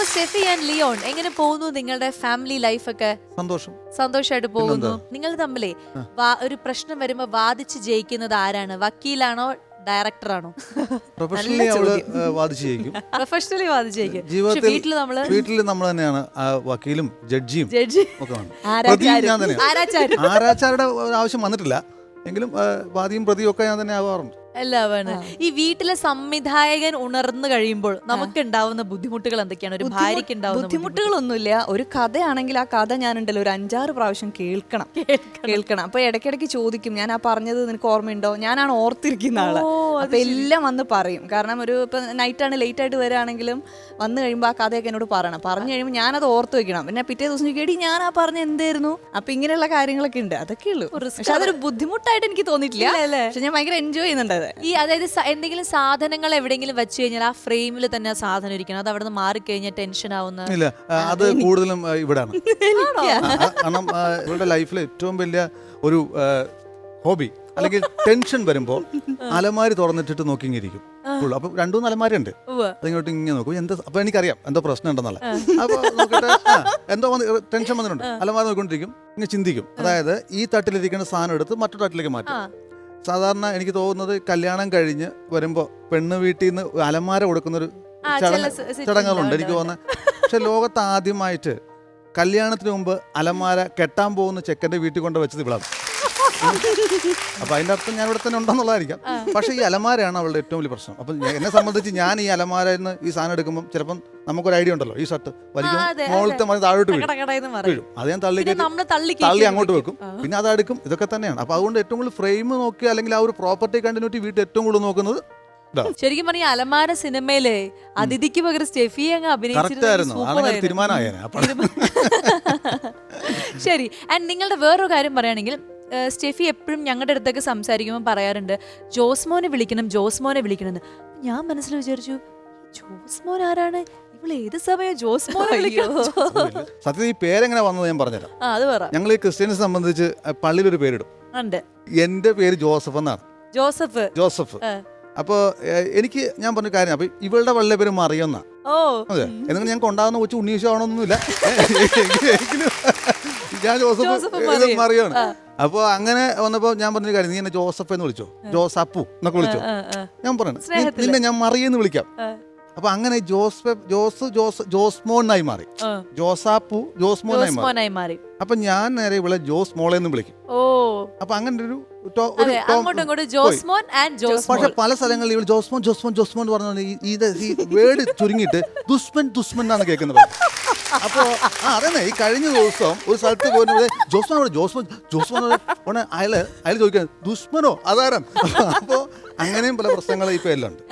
അപ്പൊ Steffi and Leon എങ്ങനെ പോകുന്നു നിങ്ങളുടെ ഫാമിലി ലൈഫ് ഒക്കെ? സന്തോഷമായിട്ട് പോകുന്നു. നിങ്ങൾ തമ്മിലേ ഒരു പ്രശ്നം വരുമ്പോ വാദിച്ച് ജയിക്കുന്നത് ആരാണ്? വക്കീലാണോ ഡയറക്ടറാണോ? പ്രൊഫഷണലി വാദിച്ച് ജയിക്കും. വീട്ടിൽ നമ്മൾ തന്നെയാണ് വക്കീലും ജഡ്ജിയും ഒക്കെ. ആരാച്ചാരുടെ ആവശ്യം വന്നിട്ടില്ല എങ്കിലും വാദിയും പ്രതിയും ഒക്കെ ഞാൻ തന്നെ ആവാറുണ്ട്. എല്ലാമാണ്. ഈ വീട്ടിലെ സംവിധായകൻ ഉണർന്നു കഴിയുമ്പോൾ നമുക്ക് ഉണ്ടാവുന്ന ബുദ്ധിമുട്ടുകൾ എന്തൊക്കെയാണ്? ഒരു ഭാര്യയ്ക്ക് ഉണ്ടാവുന്ന ബുദ്ധിമുട്ടുകളൊന്നുമില്ല. ഒരു കഥയാണെങ്കിൽ ആ കഥ ഞാനുണ്ടല്ലോ ഒരു 5-6 പ്രാവശ്യം കേൾക്കണം. അപ്പൊ ഇടയ്ക്കിടയ്ക്ക് ചോദിക്കും, ഞാൻ ആ പറഞ്ഞത് നിനക്ക് ഓർമ്മയുണ്ടോ? ഞാനാണ് ഓർത്തിരിക്കുന്ന ആള്. അപ്പൊ എല്ലാം വന്ന് പറയും. കാരണം ഒരു ഇപ്പൊ നൈറ്റാണ് ലേറ്റ് ആയിട്ട് വരികയാണെങ്കിലും വന്നു കഴിയുമ്പോൾ ആ കഥയൊക്കെ എന്നോട് പറഞ്ഞു കഴിയുമ്പോൾ ഞാനത് ഓർത്ത് വെക്കണം. പിന്നെ പിറ്റേ ദിവസം ചോദിക്കും, ഞാൻ ആ പറഞ്ഞ എന്തായിരുന്നു? അപ്പൊ ഇങ്ങനെയുള്ള കാര്യങ്ങളൊക്കെ ഉണ്ട്. അതൊക്കെ ഉള്ളൂ. പക്ഷെ അതൊരു ബുദ്ധിമുട്ടായിട്ട് എനിക്ക് തോന്നിയിട്ടില്ല. പക്ഷെ ഞാൻ ഭയങ്കര എൻജോയ് ചെയ്യുന്നുണ്ട്. ഈ അതായത് എന്തെങ്കിലും സാധനങ്ങൾ എവിടെയെങ്കിലും വെച്ച് കഴിഞ്ഞാൽ ആ ഫ്രെയിമിൽ തന്നെ ആ സാധനം ഇരിക്കണം. അത് അവിടെ നിന്ന് മാറിക്കഴിഞ്ഞാൽ ടെൻഷൻ ആവുന്ന. ഇല്ല, അത് കൂടുതലും ഇവിടാണ്. കാരണം ഇവരുടെ ലൈഫിൽ ഏറ്റവും വലിയ ഒരു ഹോബി അല്ലെങ്കിൽ ടെൻഷൻ വരുമ്പോ അലമാരി തുറന്നിട്ടിട്ട് നോക്കിയിരിക്കും. അപ്പൊ 2-3 അലമാരുണ്ട്. അതിങ്ങോട്ട് ഇങ്ങനെ നോക്കും. എന്താ അപ്പൊ എനിക്കറിയാം എന്തോ പ്രശ്നം ഉണ്ടെന്നല്ല. അപ്പൊ നോക്കിട്ട് എന്തോ ടെൻഷൻ വന്നിട്ടുണ്ട്. അലമാരി നോക്കിക്കൊണ്ടിരിക്കും, ഇങ്ങനെ ചിന്തിക്കും. അതായത് ഈ തട്ടിലിരിക്കുന്ന സാധനം എടുത്ത് മറ്റൊരു തട്ടിലേക്ക് മാറ്റും. സാധാരണ എനിക്ക് തോന്നുന്നത് കല്യാണം കഴിഞ്ഞ് വരുമ്പോ പെണ്ണ് വീട്ടിൽ നിന്ന് അലമാര കൊടുക്കുന്നൊരു ചടങ്ങുകളുണ്ട് എനിക്ക് തോന്നുന്നത്. പക്ഷെ ലോകത്ത് ആദ്യമായിട്ട് കല്യാണത്തിന് മുമ്പ് അലമാര കെട്ടാൻ പോകുന്ന ചെക്കൻ്റെ വീട്ടിൽ കൊണ്ട് വെച്ചത് ഇവിടാണ്. അപ്പൊ അതിന്റെ അർത്ഥം ഞാൻ ഇവിടെ തന്നെ ഉണ്ടെന്നുള്ളതായിരിക്കാം. പക്ഷെ ഈ അലമാരയാണ് അവളുടെ ഏറ്റവും വലിയ പ്രശ്നം. അപ്പൊ എന്നെ സംബന്ധിച്ച് ഞാൻ ഈ അലമാരയിൽ നിന്ന് ഈ സാധനം എടുക്കുമ്പോൾ ചിലപ്പം നമുക്കൊരു ഐഡിയ ഉണ്ടല്ലോ, ഈ ഷർട്ട് വലിക്കും മുകളിലത്തെ മതി താഴോട്ട് വീഴും. അത് ഞാൻ തള്ളി അങ്ങോട്ട് വെക്കും, പിന്നെ അത് അടുക്കും. ഇതൊക്കെ തന്നെയാണ്. അപ്പൊ അതുകൊണ്ട് ഏറ്റവും കൂടുതൽ ഫ്രെയിം നോക്കി അല്ലെങ്കിൽ ആ ഒരു പ്രോപ്പർട്ടി കണ്ടിന്യൂറ്റി വീട്ടിൽ ഏറ്റവും കൂടുതൽ നോക്കുന്നത്. ശരിക്കും പറഞ്ഞ അലമാര സിനിമയിലെ അതിഥിക്ക് പകരം സ്റ്റെഫി അങ്ങ് അഭിനയിച്ചിരുന്നു. ശരി. ആൻഡ് നിങ്ങളുടെ വേറൊരു കാര്യം പറയുകയാണെങ്കിൽ സ്റ്റെഫി എപ്പോഴും ഞങ്ങളുടെ അടുത്തൊക്കെ സംസാരിക്കുമ്പോൾ പറയാറുണ്ട്, ജോസ്മോനെ വിളിക്കണം എന്ന്. ഞാൻ മനസ്സിൽ വിചാരിച്ചു, ജോസ്മോൻ ആരാണ്? ഇവള് ഏത് സമയം ജോസ്മോനെ വിളിക്കണം? സത്യത്തിൽ ഈ പേരെങ്ങനെ വന്നത് ഞാൻ പറഞ്ഞുതരാം. അത് പറ. ഞങ്ങൾ ഈ ക്രിസ്ത്യൻസിനെ സംബന്ധിച്ച് പള്ളിയിലൊരു പേരിടും. എന്റെ പേര് ജോസഫ് എന്നാണ്. ജോസഫ്. അപ്പൊ എനിക്ക് ഞാൻ പറഞ്ഞ കാര്യം, അപ്പൊ ഇവളുടെ വള്ള പേര് മറിയുന്ന. അതെ, എന്തെങ്കിലും ഞങ്ങൾക്ക് ഉണ്ടാകുന്ന കൊച്ചു ഉണ്ണീശാവണമെന്നൊന്നുമില്ല. ഞാൻ ജോസഫ് മറിയാണ്. അപ്പൊ അങ്ങനെ വന്നപ്പോ ഞാൻ പറഞ്ഞ കാര്യം, നീ എന്നെ ജോസഫ് എന്ന് വിളിച്ചോ, ജോസപ്പു എന്നൊക്കെ വിളിച്ചോ. ഞാൻ പറഞ്ഞു നിന്നെ ഞാൻ മറിയെന്ന് വിളിക്കാം. അപ്പൊ അങ്ങനെ ജോസ്മോനായി മാറി. ജോസാപ്പു ജോസ്മോനായി മാറി. അപ്പൊ ഞാൻ നേരെ ഇവിടെ ജോസ് മോളെ എന്ന് വിളിക്കും. അപ്പൊ അങ്ങനെ ഒരു പക്ഷെ പല സ്ഥലങ്ങളിൽ ഇവൾ ജോസ്മോൻ പറഞ്ഞു ഈ വേർഡ് ചുരുങ്ങിയിട്ട് ദുസ്മൻ എന്നാണ് കേൾക്കുന്നത്. അപ്പോ അതന്നെ ഈ കഴിഞ്ഞ ദിവസം ഒരു സ്ഥലത്ത് പോയി ജോസ്മോൻ അയാൾ ചോദിക്കാൻ ദുസ്മനോ അതാരം. അപ്പോ അങ്ങനെയും പല പ്രശ്നങ്ങളും ഇപ്പൊ എല്ലാം ഉണ്ട്.